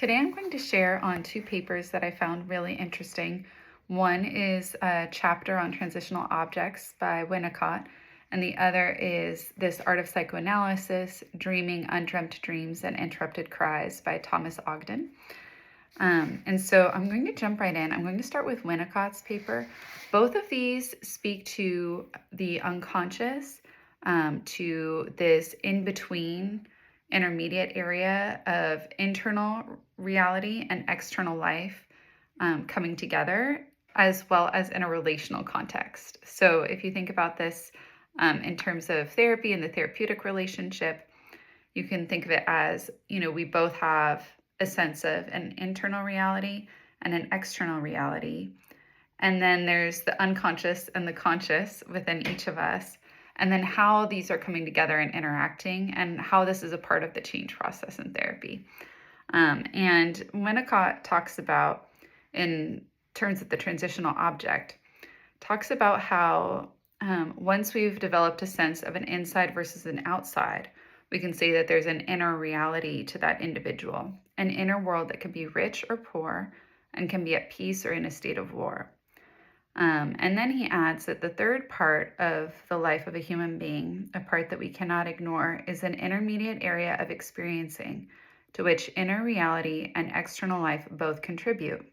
Today I'm going to share on two papers that I found really interesting. One is a chapter on transitional objects by Winnicott, and the other is This Art of Psychoanalysis, Dreaming Undreamt Dreams and Interrupted Cries by Thomas Ogden. And so I'm going to jump right in. I'm going to start with Winnicott's paper. Both of these speak to the unconscious, to this in-between intermediate area of internal reality and external life coming together, as well as in a relational context. So if you think about this in terms of therapy and the therapeutic relationship, you can think of it as, we both have a sense of an internal reality and an external reality. And then there's the unconscious and the conscious within each of us. And then how these are coming together and interacting, and how this is a part of the change process in therapy. And Winnicott talks about, in terms of the transitional object, talks about how once we've developed a sense of an inside versus an outside, we can say that there's an inner reality to that individual, an inner world that can be rich or poor and can be at peace or in a state of war. And then he adds that the third part of the life of a human being, a part that we cannot ignore, is an intermediate area of experiencing to which inner reality and external life both contribute.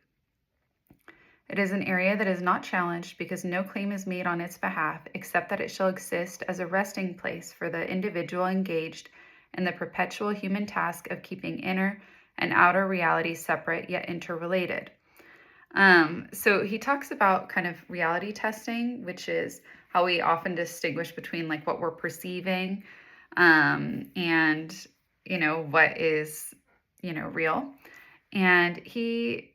It is an area that is not challenged because no claim is made on its behalf except that it shall exist as a resting place for the individual engaged in the perpetual human task of keeping inner and outer reality separate yet interrelated. So he talks about kind of reality testing, which is how we often distinguish between like what we're perceiving and, what is, real. And he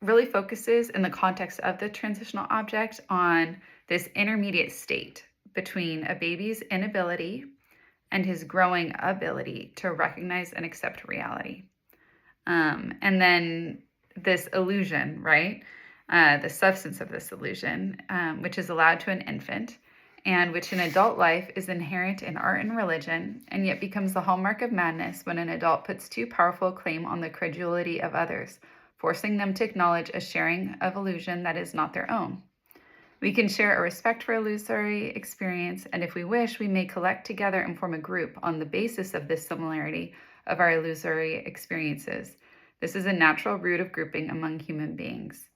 really focuses in the context of the transitional object on this intermediate state between a baby's inability and his growing ability to recognize and accept reality. And then this illusion, right? The substance of this illusion, which is allowed to an infant, and which in adult life is inherent in art and religion, and yet becomes the hallmark of madness when an adult puts too powerful a claim on the credulity of others, forcing them to acknowledge a sharing of illusion that is not their own. We can share a respect for illusory experience, and if we wish, we may collect together and form a group on the basis of this similarity of our illusory experiences. This is a natural root of grouping among human beings.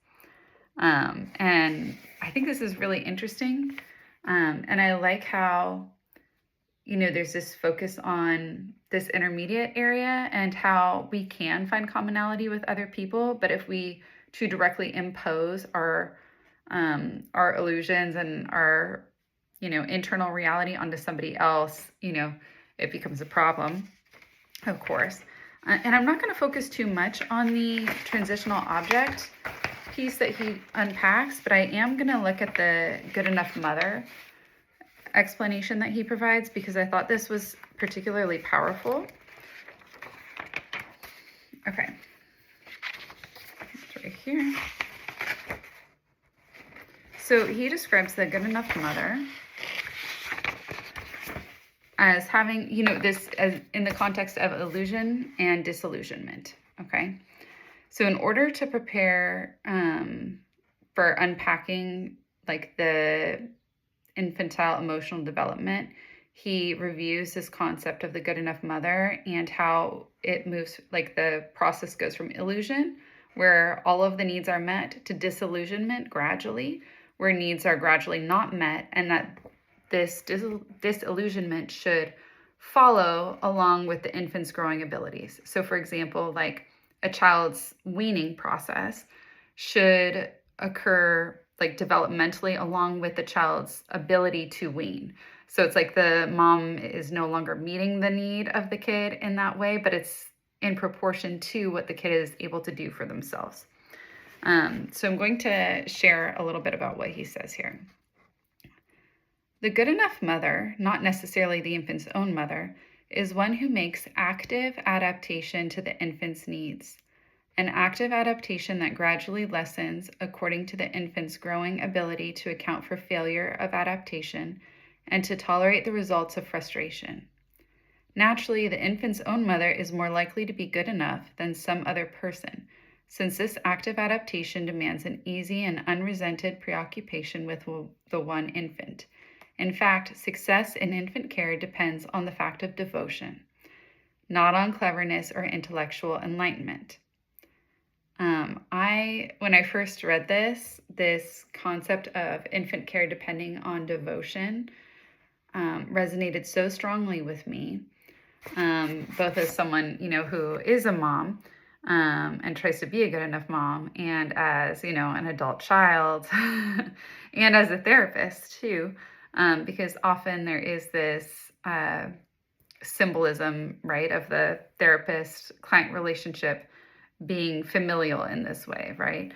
And I think this is really interesting. And I like how, there's this focus on this intermediate area and how we can find commonality with other people. But if we too directly impose our illusions and our, internal reality onto somebody else, it becomes a problem, of course. And I'm not going to focus too much on the transitional object piece that he unpacks, but I am going to look at the good enough mother explanation that he provides, because I thought this was particularly powerful. Okay. It's right here. So he describes the good enough mother as having, this as in the context of illusion and disillusionment. Okay. So in order to prepare for unpacking like the infantile emotional development, he reviews this concept of the good enough mother and how it moves, like the process goes from illusion, where all of the needs are met, to disillusionment gradually, where needs are gradually not met, and that this disillusionment should follow along with the infant's growing abilities. So for example, like a child's weaning process should occur like developmentally along with the child's ability to wean. So it's like the mom is no longer meeting the need of the kid in that way, but it's in proportion to what the kid is able to do for themselves. So I'm going to share a little bit about what he says here. The good enough mother, not necessarily the infant's own mother, is one who makes active adaptation to the infant's needs. An active adaptation that gradually lessens according to the infant's growing ability to account for failure of adaptation and to tolerate the results of frustration. Naturally, the infant's own mother is more likely to be good enough than some other person, since this active adaptation demands an easy and unresented preoccupation with the one infant. In fact, success in infant care depends on the fact of devotion, not on cleverness or intellectual enlightenment. When I first read this concept of infant care depending on devotion resonated so strongly with me, both as someone, who is a mom and tries to be a good enough mom, and as, an adult child, and as a therapist too, because often there is this symbolism, right, of the therapist-client relationship being familial in this way, right?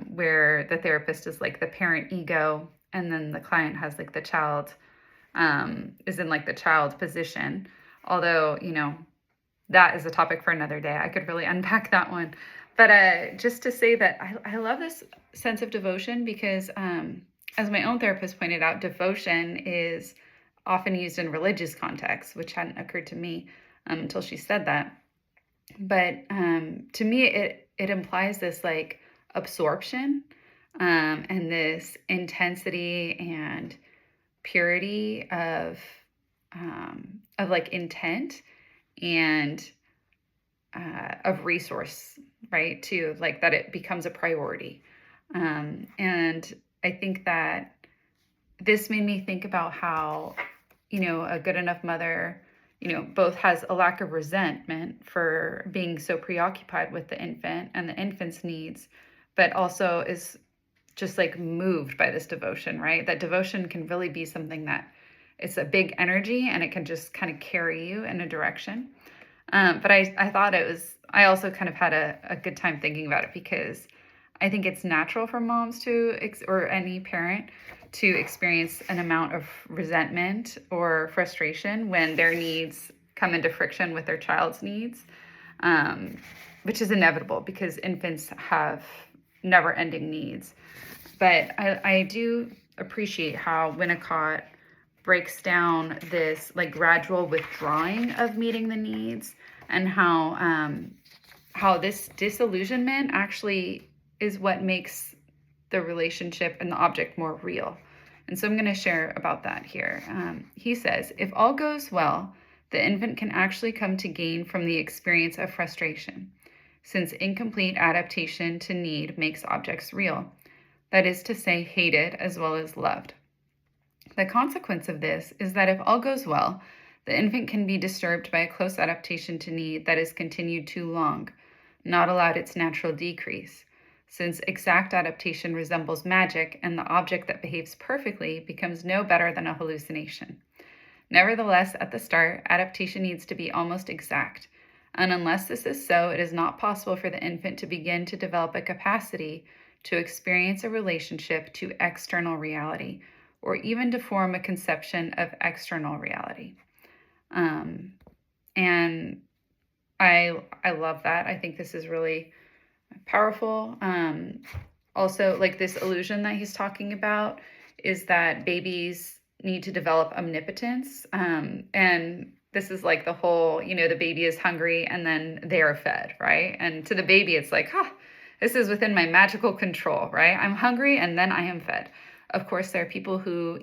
Where the therapist is like the parent ego, and then the client has like the child, is in like the child position. Although, that is a topic for another day. I could really unpack that one. But just to say that I love this sense of devotion because, as my own therapist pointed out, devotion is often used in religious contexts, which hadn't occurred to me until she said that. But to me, it implies this like absorption and this intensity and purity of like intent and of resource, right? Too, like that it becomes a priority. And I think that this made me think about how, a good enough mother, both has a lack of resentment for being so preoccupied with the infant and the infant's needs, but also is just like moved by this devotion, right? That devotion can really be something that it's a big energy and it can just kind of carry you in a direction. But I thought I also kind of had a good time thinking about it because I think it's natural for moms or any parent to experience an amount of resentment or frustration when their needs come into friction with their child's needs, which is inevitable because infants have never-ending needs. But I do appreciate how Winnicott breaks down this like gradual withdrawing of meeting the needs, and how this disillusionment actually is what makes the relationship and the object more real. And so I'm going to share about that here. He says, if all goes well, the infant can actually come to gain from the experience of frustration, since incomplete adaptation to need makes objects real. That is to say, hated as well as loved. The consequence of this is that if all goes well, the infant can be disturbed by a close adaptation to need that is continued too long, not allowed its natural decrease, since exact adaptation resembles magic and the object that behaves perfectly becomes no better than a hallucination. Nevertheless, at the start, adaptation needs to be almost exact, and unless this is so, it is not possible for the infant to begin to develop a capacity to experience a relationship to external reality, or even to form a conception of external reality. And I love that. I think this is really powerful. Also, like this illusion that he's talking about is that babies need to develop omnipotence. And this is like the whole, the baby is hungry and then they are fed, right? And to the baby, it's like, this is within my magical control, right? I'm hungry and then I am fed. Of course, there are people who,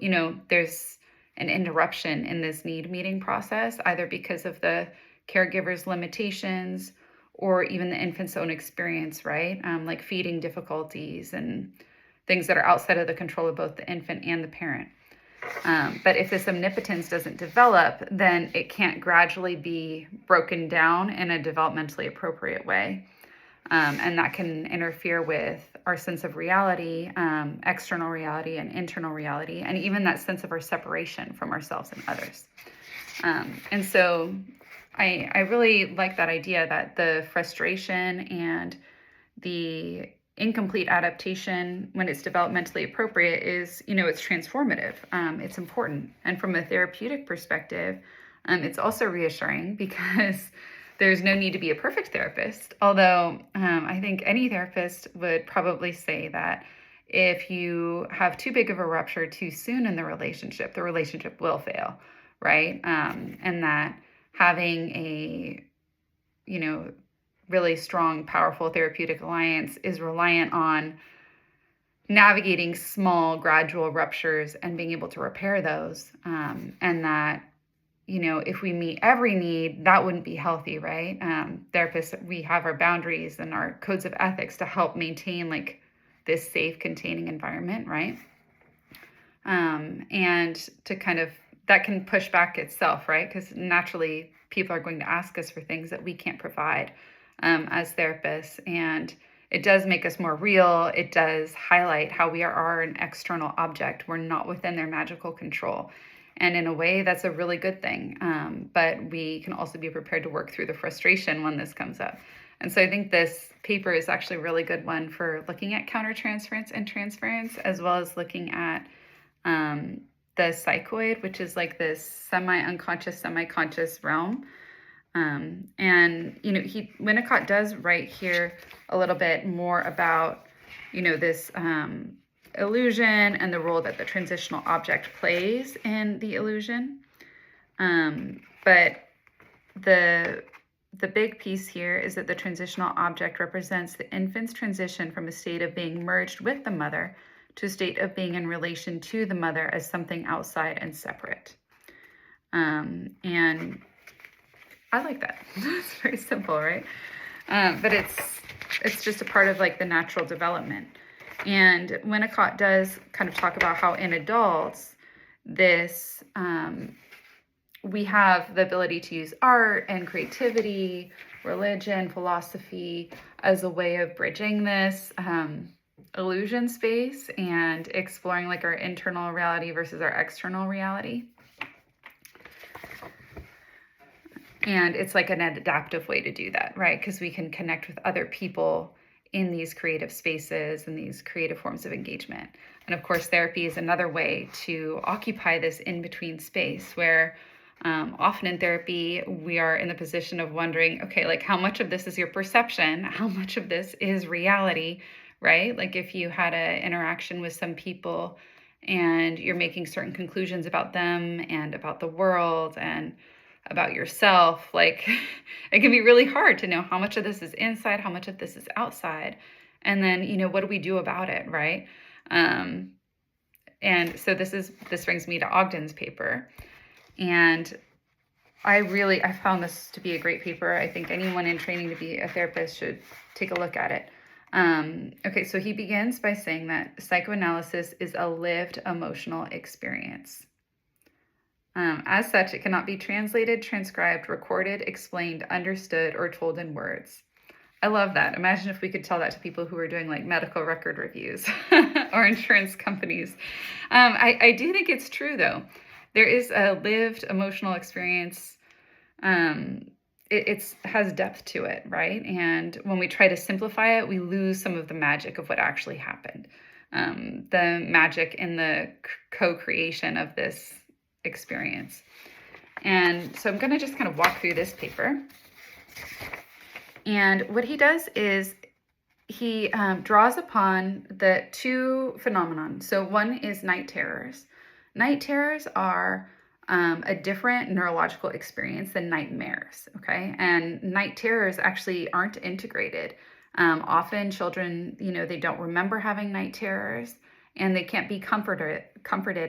there's an interruption in this need meeting process, either because of the caregiver's limitations or even the infant's own experience, right? Like feeding difficulties and things that are outside of the control of both the infant and the parent. But if this omnipotence doesn't develop, then it can't gradually be broken down in a developmentally appropriate way. And that can interfere with our sense of reality, external reality and internal reality, and even that sense of our separation from ourselves and others. And so I really like that idea that the frustration and the incomplete adaptation, when it's developmentally appropriate, is, it's transformative. It's important. And from a therapeutic perspective, it's also reassuring because there's no need to be a perfect therapist. Although I think any therapist would probably say that if you have too big of a rupture too soon in the relationship will fail, right? And that having a, really strong, powerful therapeutic alliance is reliant on navigating small, gradual ruptures and being able to repair those. And that, if we meet every need, that wouldn't be healthy, right? Therapists, we have our boundaries and our codes of ethics to help maintain like this safe, containing environment, right? And to kind of, that can push back itself, right? Because naturally people are going to ask us for things that we can't provide as therapists. And it does make us more real. It does highlight how we are an external object. We're not within their magical control. And in a way, that's a really good thing. But we can also be prepared to work through the frustration when this comes up. And so I think this paper is actually a really good one for looking at countertransference and transference, as well as looking at the psychoid, which is like this semi-unconscious, semi-conscious realm. And, Winnicott does write here a little bit more about, this illusion and the role that the transitional object plays in the illusion. But the big piece here is that the transitional object represents the infant's transition from a state of being merged with the mother to a state of being in relation to the mother as something outside and separate. And I like that. It's very simple, right? But it's just a part of like the natural development. And Winnicott does kind of talk about how in adults, this we have the ability to use art and creativity, religion, philosophy as a way of bridging this illusion space and exploring like our internal reality versus our external reality. And it's like an adaptive way to do that, right? Because we can connect with other people in these creative spaces and these creative forms of engagement. And of course, therapy is another way to occupy this in-between space where often in therapy, we are in the position of wondering, okay, like how much of this is your perception? How much of this is reality, right? Like if you had an interaction with some people and you're making certain conclusions about them and about the world and about yourself, like it can be really hard to know how much of this is inside, how much of this is outside. And then, what do we do about it, right? And so this brings me to Ogden's paper. And I found this to be a great paper. I think anyone in training to be a therapist should take a look at it. Okay, so he begins by saying that psychoanalysis is a lived emotional experience. As such, it cannot be translated, transcribed, recorded, explained, understood, or told in words. I love that. Imagine if we could tell that to people who are doing like medical record reviews or insurance companies. I do think it's true, though. There is a lived emotional experience. It has depth to it, right? And when we try to simplify it, we lose some of the magic of what actually happened. The magic in the co-creation of this experience. And so I'm going to just kind of walk through this paper. And what he does is he draws upon the two phenomenon. So one is night terrors. Night terrors are a different neurological experience than nightmares, okay? And night terrors actually aren't integrated. Often children, they don't remember having night terrors, and they can't be comforted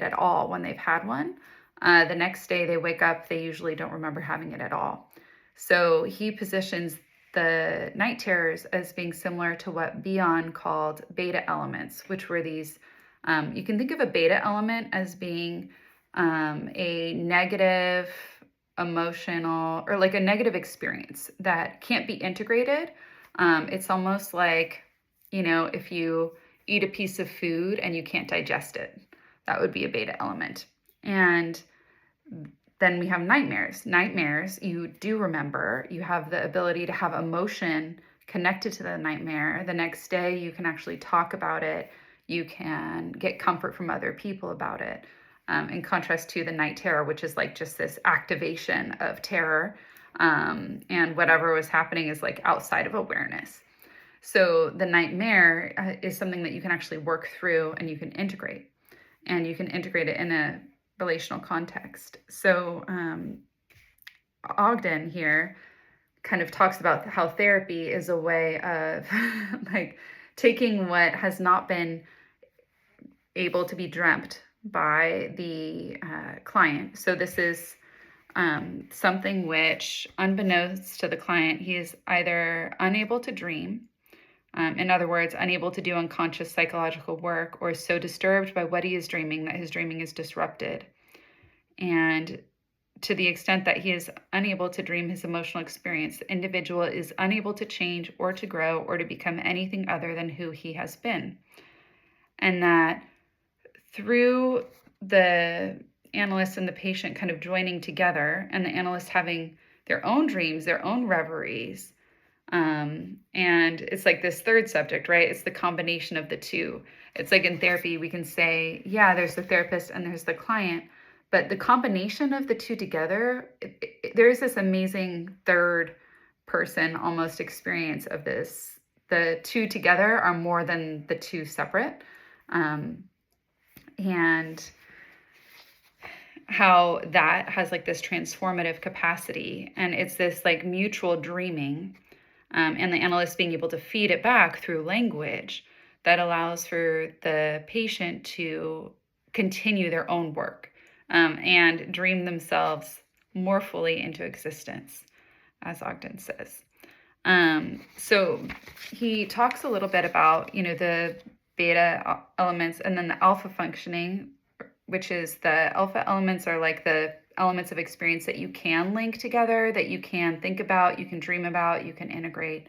at all when they've had one. The next day they wake up, they usually don't remember having it at all. So he positions the night terrors as being similar to what Bion called beta elements, which were these, you can think of a beta element as being a negative emotional or like a negative experience that can't be integrated. It's almost like, if you eat a piece of food and you can't digest it, that would be a beta element. And then we have nightmares. Nightmares, you do remember, you have the ability to have emotion connected to the nightmare. The next day, you can actually talk about it. You can get comfort from other people about it. In contrast to the night terror, which is like just this activation of terror. And whatever was happening is like outside of awareness. So the nightmare is something that you can actually work through and you can integrate. And you can integrate it in a relational context. So Ogden here kind of talks about how therapy is a way of like taking what has not been able to be dreamt by the client. So this is something which, unbeknownst to the client, he is either unable to dream, in other words, unable to do unconscious psychological work, or so disturbed by what he is dreaming that his dreaming is disrupted. And to the extent that he is unable to dream his emotional experience, the individual is unable to change or to grow or to become anything other than who he has been. And that through the analyst and the patient kind of joining together, and the analyst having their own dreams, their own reveries, and it's like this third subject, right? It's the combination of the two. It's like in therapy, we can say, yeah, there's the therapist and there's the client, but the combination of the two together, there's this amazing third person almost experience of this. The two together are more than the two separate. And how that has like this transformative capacity, and it's this like mutual dreaming, and the analyst being able to feed it back through language that allows for the patient to continue their own work, and dream themselves more fully into existence, as Ogden says. So he talks a little bit about, the beta elements and then the alpha functioning, which is the alpha elements are like the elements of experience that you can link together, that you can think about, you can dream about, you can integrate,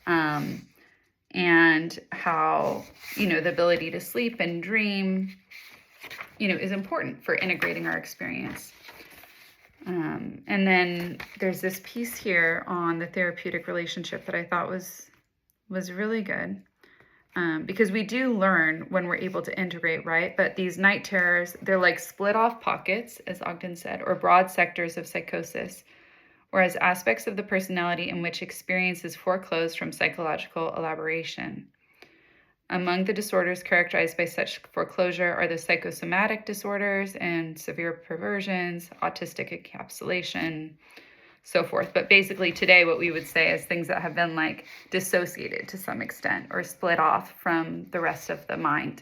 and how, the ability to sleep and dream, is important for integrating our experience. And then there's this piece here on the therapeutic relationship that I thought was really good. Because we do learn when we're able to integrate, right? But these night terrors, they're like split off pockets, as Ogden said, or broad sectors of psychosis, or as aspects of the personality in which experience is foreclosed from psychological elaboration. Among the disorders characterized by such foreclosure are the psychosomatic disorders and severe perversions, autistic encapsulation, so forth. But basically today what we would say is things that have been like dissociated to some extent or split off from the rest of the mind.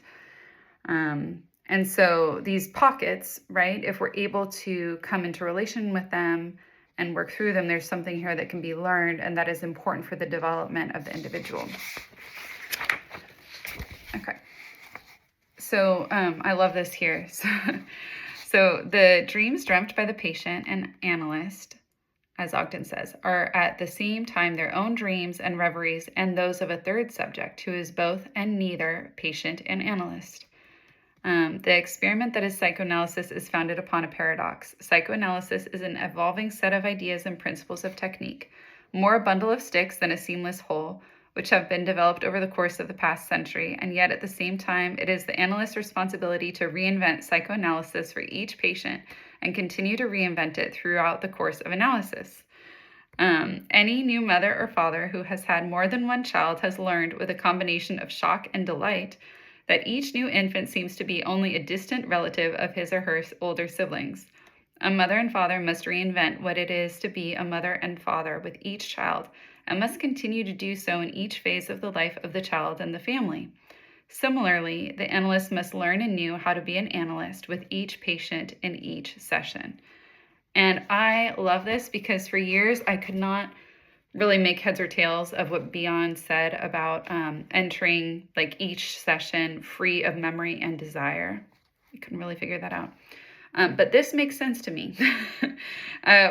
And so these pockets, right, if we're able to come into relation with them and work through them, there's something here that can be learned and that is important for the development of the individual. Okay. So I love this here. So the dreams dreamt by the patient and analyst, as Ogden says, are at the same time their own dreams and reveries and those of a third subject who is both and neither patient and analyst. The experiment that is psychoanalysis is founded upon a paradox. Psychoanalysis is an evolving set of ideas and principles of technique, more a bundle of sticks than a seamless whole, which have been developed over the course of the past century, and yet at the same time, it is the analyst's responsibility to reinvent psychoanalysis for each patient and continue to reinvent it throughout the course of analysis. Any new mother or father who has had more than one child has learned, with a combination of shock and delight, that each new infant seems to be only a distant relative of his or her older siblings. A mother and father must reinvent what it is to be a mother and father with each child, and must continue to do so in each phase of the life of the child and the family. Similarly, the analyst must learn anew how to be an analyst with each patient in each session. And I love this because for years I could not really make heads or tails of what Beyond said about entering like each session free of memory and desire. I couldn't really figure that out. But this makes sense to me,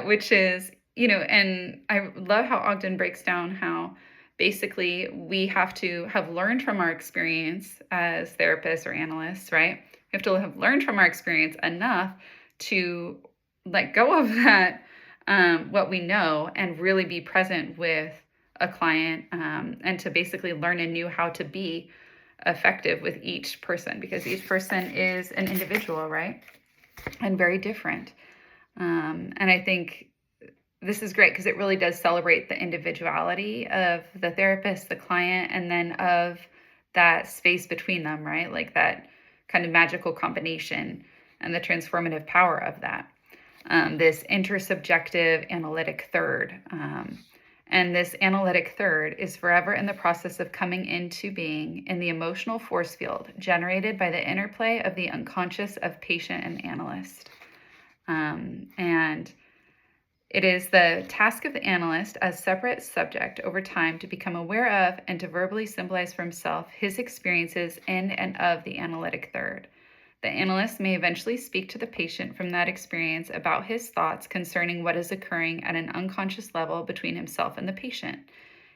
which is, and I love how Ogden breaks down how basically we have to have learned from our experience as therapists or analysts, right? We have to have learned from our experience enough to let go of that, what we know, and really be present with a client, and to basically learn anew how to be effective with each person, because each person is an individual, right? And very different. And I think this is great because it really does celebrate the individuality of the therapist, the client, and then of that space between them, right? Like that kind of magical combination and the transformative power of that. this intersubjective analytic third. And this analytic third is forever in the process of coming into being in the emotional force field generated by the interplay of the unconscious of patient and analyst. And it is the task of the analyst as separate subject over time to become aware of and to verbally symbolize for himself his experiences in and of the analytic third. The analyst may eventually speak to the patient from that experience about his thoughts concerning what is occurring at an unconscious level between himself and the patient.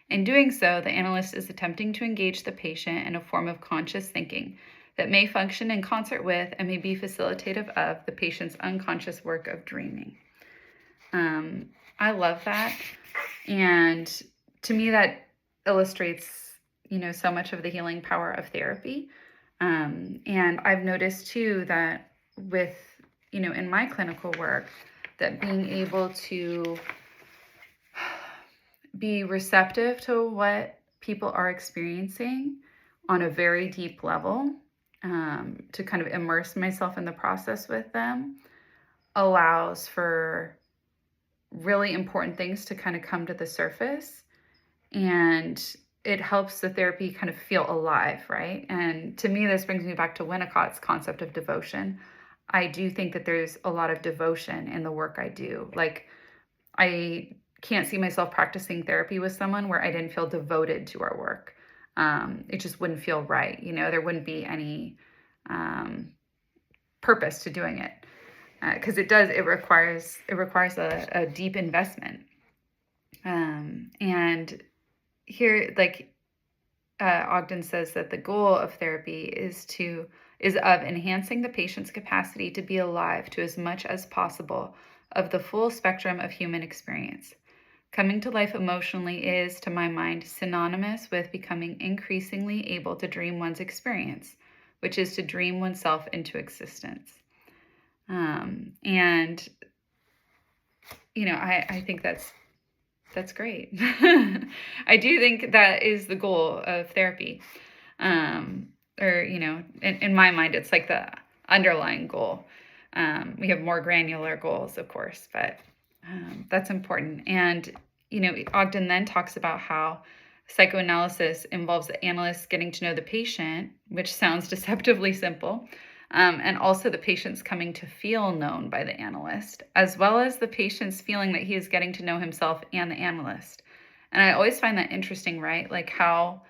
In doing so, the analyst is attempting to engage the patient in a form of conscious thinking that may function in concert with and may be facilitative of the patient's unconscious work of dreaming. I love that. And to me, that illustrates, so much of the healing power of therapy. And I've noticed too that with, in my clinical work, that being able to be receptive to what people are experiencing on a very deep level, to kind of immerse myself in the process with them, allows for really important things to kind of come to the surface, and it helps the therapy kind of feel alive, right? And to me, this brings me back to Winnicott's concept of devotion. I do think that there's a lot of devotion in the work I do. Like, I can't see myself practicing therapy with someone where I didn't feel devoted to our work. It just wouldn't feel right. There wouldn't be any purpose to doing it. Because it requires a deep investment. And here, Ogden says that the goal of therapy is of enhancing the patient's capacity to be alive to as much as possible of the full spectrum of human experience. Coming to life emotionally is, to my mind, synonymous with becoming increasingly able to dream one's experience, which is to dream oneself into existence. And I think that's great. I do think that is the goal of therapy. In my mind, it's like the underlying goal. We have more granular goals, of course, but that's important. And, Ogden then talks about how psychoanalysis involves the analyst getting to know the patient, which sounds deceptively simple, and also the patient's coming to feel known by the analyst, as well as the patient's feeling that he is getting to know himself and the analyst. And I always find that interesting, right? Like how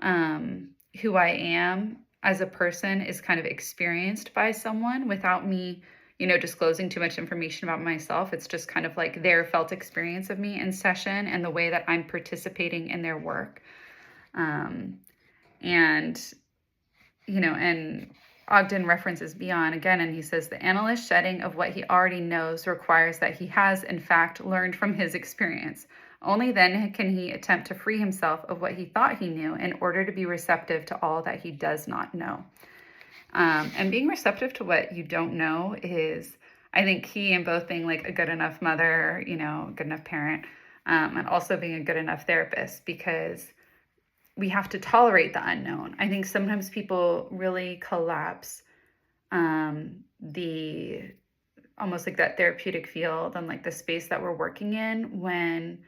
who I am as a person is kind of experienced by someone without me, disclosing too much information about myself. It's just kind of like their felt experience of me in session and the way that I'm participating in their work. And Ogden references beyond again, and he says the analyst's shedding of what he already knows requires that he has, in fact, learned from his experience. Only then can he attempt to free himself of what he thought he knew in order to be receptive to all that he does not know. And being receptive to what you don't know is, I think, key in both being like a good enough mother, good enough parent, and also being a good enough therapist, because we have to tolerate the unknown. I think sometimes people really collapse the almost like that therapeutic field and like the space that we're working in when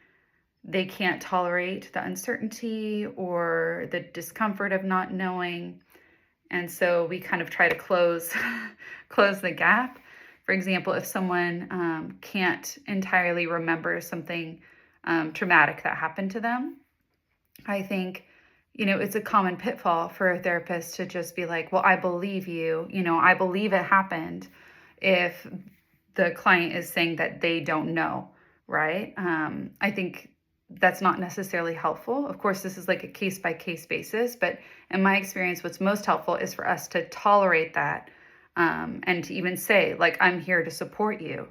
they can't tolerate the uncertainty or the discomfort of not knowing. And so we kind of try to close the gap. For example, if someone can't entirely remember something traumatic that happened to them, I think it's a common pitfall for a therapist to just be like, well, I believe you, I believe it happened, if the client is saying that they don't know, right? I think that's not necessarily helpful. Of course, this is like a case-by-case basis, but in my experience, what's most helpful is for us to tolerate that, and to even say, like, I'm here to support you.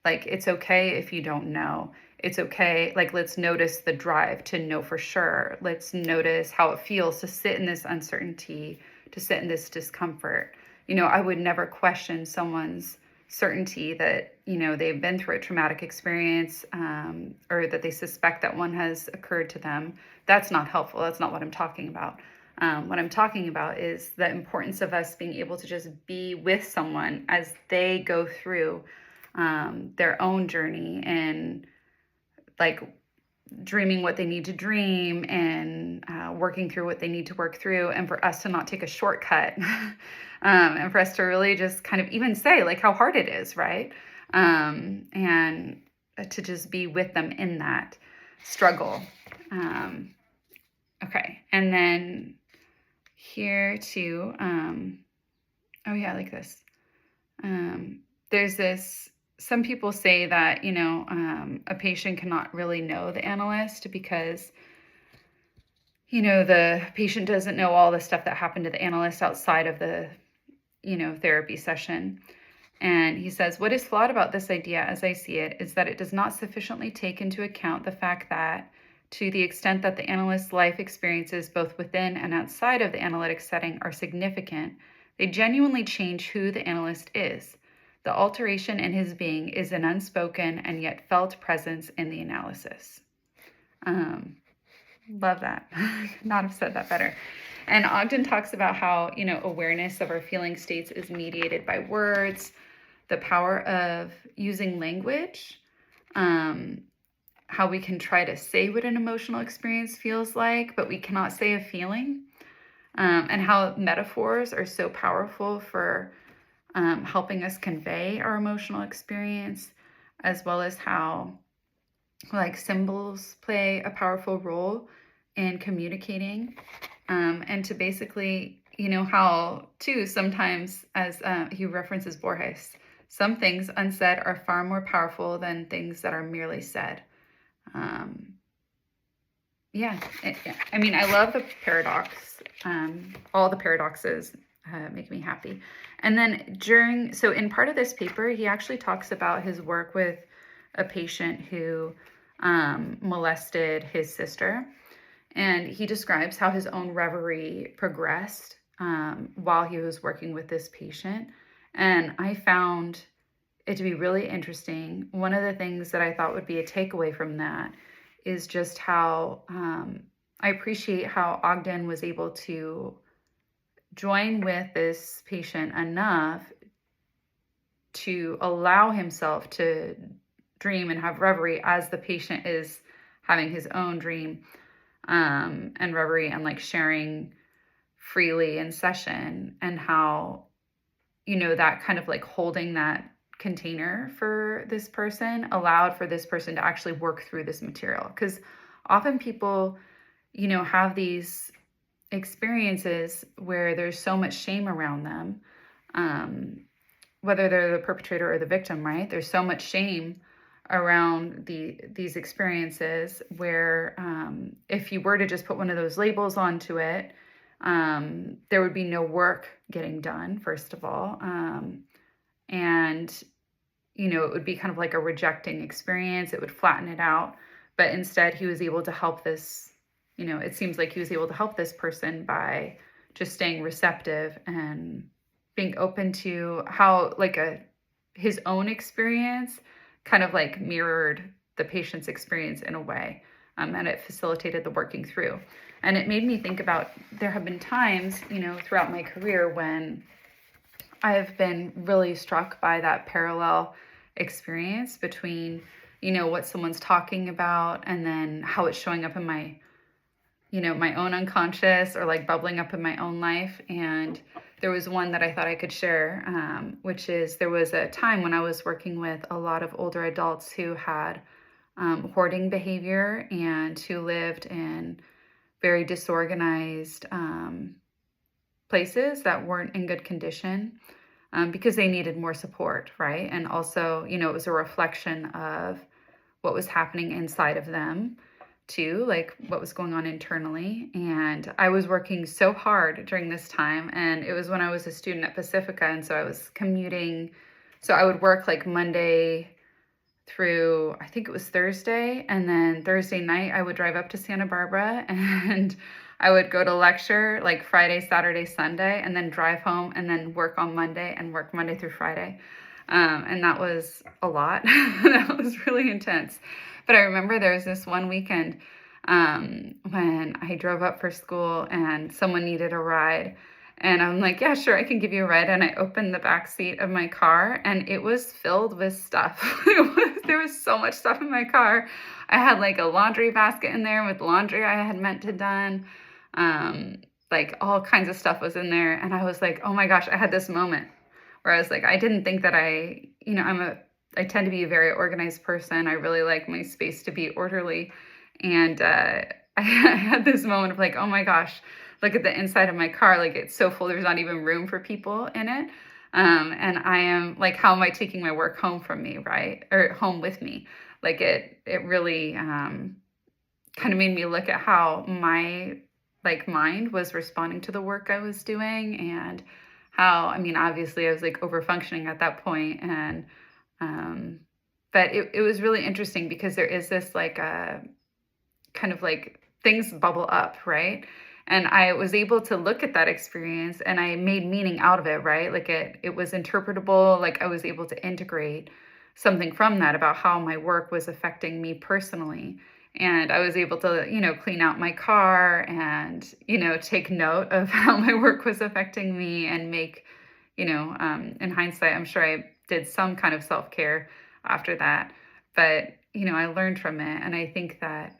Like, it's okay if you don't know. It's okay. Like, let's notice the drive to know for sure. Let's notice how it feels to sit in this uncertainty, to sit in this discomfort. I would never question someone's certainty that, they've been through a traumatic experience, or that they suspect that one has occurred to them. That's not helpful. That's not what I'm talking about. What I'm talking about is the importance of us being able to just be with someone as they go through their own journey and like dreaming what they need to dream and working through what they need to work through, and for us to not take a shortcut and for us to really just kind of even say like how hard it is, right? And to just be with them in that struggle. Okay, and then here too, oh yeah, like this. There's this, some people say that, a patient cannot really know the analyst because, the patient doesn't know all the stuff that happened to the analyst outside of the, therapy session. And he says, what is flawed about this idea, as I see it, is that it does not sufficiently take into account the fact that, to the extent that the analyst's life experiences both within and outside of the analytic setting are significant, they genuinely change who the analyst is. The alteration in his being is an unspoken and yet felt presence in the analysis. Love that. Could not have said that better. And Ogden talks about how, awareness of our feeling states is mediated by words, the power of using language, how we can try to say what an emotional experience feels like, but we cannot say a feeling, and how metaphors are so powerful for helping us convey our emotional experience, as well as how like symbols play a powerful role in communicating, and to basically, how too sometimes, as he references Borges, some things unsaid are far more powerful than things that are merely said. I love the paradox. All the paradoxes make me happy. And then in part of this paper, he actually talks about his work with a patient who molested his sister. And he describes how his own reverie progressed while he was working with this patient. And I found it to be really interesting. One of the things that I thought would be a takeaway from that is just how I appreciate how Ogden was able to join with this patient enough to allow himself to dream and have reverie as the patient is having his own dream and reverie, and like sharing freely in session, and how, that kind of like holding that container for this person allowed for this person to actually work through this material. Because often people, have these experiences where there's so much shame around them, whether they're the perpetrator or the victim, right? There's so much shame around these experiences where if you were to just put one of those labels onto it, there would be no work getting done, first of all. And, it would be kind of like a rejecting experience. It would flatten it out. But instead, he was able to help this, it seems like he was able to help this person by just staying receptive and being open to how his own experience kind of like mirrored the patient's experience in a way. And it facilitated the working through. And it made me think about, there have been times, throughout my career when I've been really struck by that parallel experience between, what someone's talking about and then how it's showing up in my, my own unconscious, or like bubbling up in my own life. And there was one that I thought I could share, which is, there was a time when I was working with a lot of older adults who had hoarding behavior and who lived in very disorganized places that weren't in good condition, because they needed more support, right? And also, it was a reflection of what was happening inside of them too, like what was going on internally. And I was working so hard during this time, and it was when I was a student at Pacifica, and so I was commuting. So I would work like Monday through, I think it was Thursday, and then Thursday night I would drive up to Santa Barbara, and I would go to lecture like Friday, Saturday, Sunday, and then drive home and then work on Monday and work Monday through Friday. And that was a lot. That was really intense. But I remember there was this one weekend when I drove up for school and someone needed a ride. And I'm like, yeah, sure, I can give you a ride. And I opened the back seat of my car and it was filled with stuff. There was so much stuff in my car. I had like a laundry basket in there with laundry I had meant to done. Like all kinds of stuff was in there. And I was like, oh my gosh, I had this moment where I was like, I didn't think that I tend to be a very organized person. I really like my space to be orderly. And I had this moment of like, oh my gosh, look at the inside of my car. Like it's so full, there's not even room for people in it. And I am like, how am I taking my work home from me, right? Or home with me? Like it really kind of made me look at how my like mind was responding to the work I was doing, and how, I mean, obviously I was like over functioning at that point. And but it was really interesting because there is this like kind of like things bubble up, right? And I was able to look at that experience and I made meaning out of it, right? Like it was interpretable. Like I was able to integrate something from that about how my work was affecting me personally. And I was able to, clean out my car and, take note of how my work was affecting me and make, in hindsight, I'm sure I did some kind of self-care after that. But I learned from it. And I think that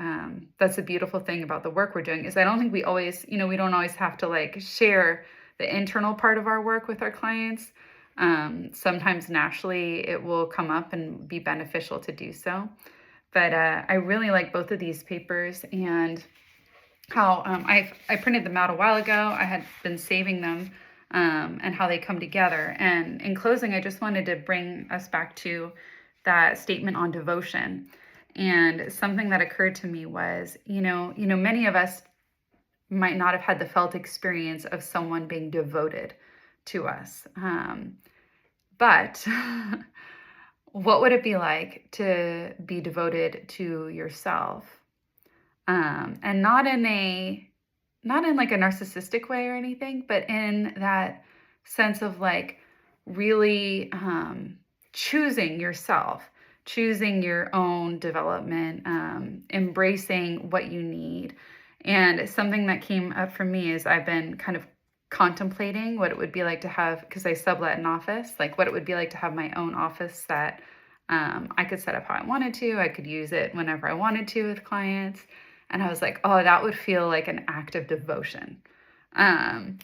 that's a beautiful thing about the work we're doing is I don't think we always, we don't always have to like share the internal part of our work with our clients. Sometimes naturally it will come up and be beneficial to do so. But I really like both of these papers, and how I printed them out a while ago. I had been saving them, and how they come together. And in closing, I just wanted to bring us back to that statement on devotion. And something that occurred to me was, many of us might not have had the felt experience of someone being devoted to us. But what would it be like to be devoted to yourself? And not in like a narcissistic way or anything, but in that sense of like really choosing yourself, choosing your own development, embracing what you need. And something that came up for me is I've been kind of contemplating what it would be like to have, because I sublet an office, like what it would be like to have my own office that I could set up how I wanted to. I could use it whenever I wanted to with clients. And I was like, oh, that would feel like an act of devotion. And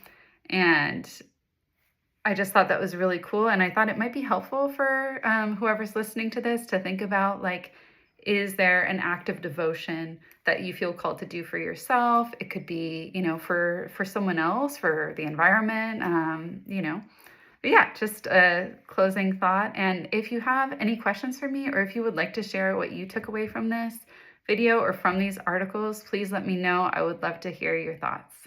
I just thought that was really cool. And I thought it might be helpful for whoever's listening to this to think about, like, is there an act of devotion that you feel called to do for yourself? It could be, for someone else, for the environment, But yeah, just a closing thought. And if you have any questions for me, or if you would like to share what you took away from this video or from these articles, please let me know. I would love to hear your thoughts.